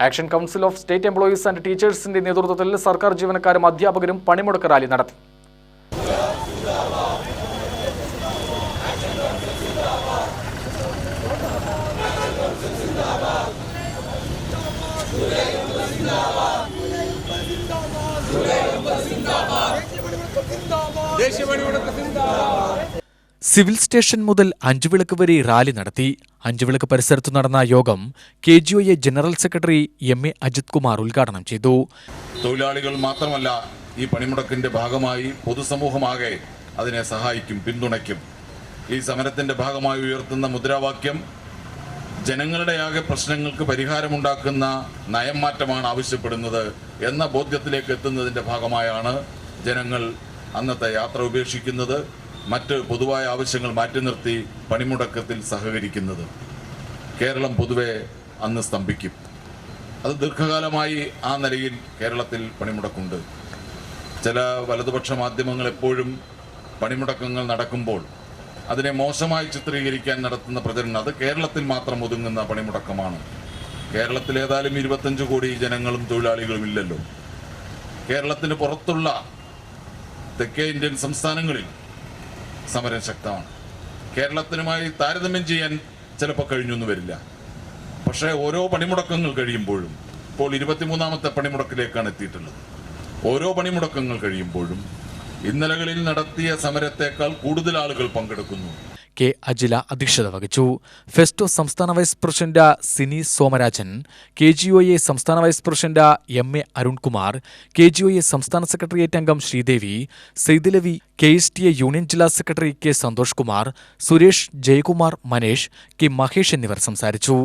Action council of state employees and ടീച്ചേഴ്സിന്റെ നേതൃത്വത്തിൽ സർക്കാർ ജീവനക്കാരും അധ്യാപകരും പണിമുടക്ക് റാലി നടത്തി. സിവിൽ സ്റ്റേഷൻ മുതൽ അഞ്ചുവിളക്ക് വരെ റാലി നടത്തി. അഞ്ചുവിളക്ക് പരിസരത്തു നടന്ന യോഗം KGOA general secretary MA Ajith Kumar ഉദ്ഘാടനം ചെയ്തു. തൊഴിലാളികൾ മാത്രമല്ല ഈ പണിമുടക്കിന്റെ ഭാഗമായി പൊതുസമൂഹമാകെ അതിനെ സഹായിക്കും, പിന്തുണയ്ക്കും. ഈ സമരത്തിന്റെ ഭാഗമായി ഉയർത്തുന്ന മുദ്രാവാക്യം ജനങ്ങളുടെ ആകെ പ്രശ്നങ്ങൾക്ക് പരിഹാരമുണ്ടാക്കുന്ന നയം മാറ്റമാണ് ആവശ്യപ്പെടുന്നത് എന്ന ബോധ്യത്തിലേക്ക് എത്തുന്നതിന്റെ ഭാഗമായാണ് ജനങ്ങൾ അന്നത്തെ യാത്ര ഉപേക്ഷിക്കുന്നത്, മറ്റ് പൊതുവായ ആവശ്യങ്ങൾ മാറ്റി നിർത്തി പണിമുടക്കത്തിൽ സഹകരിക്കുന്നത്. കേരളം പൊതുവെ അന്ന് സ്തംഭിക്കും. അത് ദീർഘകാലമായി ആ നിലയിൽ കേരളത്തിൽ പണിമുടക്കുണ്ട്. ചില വലതുപക്ഷ മാധ്യമങ്ങൾ എപ്പോഴും പണിമുടക്കങ്ങൾ നടക്കുമ്പോൾ അതിനെ മോശമായി ചിത്രീകരിക്കാൻ നടത്തുന്ന പ്രചരണം അത് കേരളത്തിൽ മാത്രം ഒതുങ്ങുന്ന പണിമുടക്കമാണ്. കേരളത്തിൽ ഏതായാലും 25 കോടി ജനങ്ങളും തൊഴിലാളികളും ഇല്ലല്ലോ. കേരളത്തിന് പുറത്തുള്ള തെക്കേ ഇന്ത്യൻ സംസ്ഥാനങ്ങളിൽ സമരം ശക്തമാണ്. കേരളത്തിനുമായി താരതമ്യം ചെയ്യാൻ ചിലപ്പോൾ കഴിഞ്ഞൊന്നും വരില്ല. പക്ഷേ ഓരോ പണിമുടക്കങ്ങൾ കഴിയുമ്പോഴും, ഇപ്പോൾ 23ാമത്തെ പണിമുടക്കിലേക്കാണ് എത്തിയിട്ടുള്ളത്. ഓരോ പണിമുടക്കങ്ങൾ കഴിയുമ്പോഴും ഇന്നലകളിൽ നടത്തിയ സമരത്തേക്കാൾ കൂടുതൽ ആളുകൾ പങ്കെടുക്കുന്നു. K. അജില അധ്യക്ഷത വഹിച്ചു. ഫെസ്റ്റോ സംസ്ഥാന vice president Sini Somarajan, KGOA സംസ്ഥാന vice president MA Arunkumar, KGOA സംസ്ഥാന സെക്രട്ടേറിയറ്റ് അംഗം ശ്രീദേവി, സെയ്ദലവി, KSTA യൂണിയൻ ജില്ലാ secretary K. Santhosh Kumar, Suresh, Jayakumar, Manesh, K. Mahesh എന്നിവർ സംസാരിച്ചു.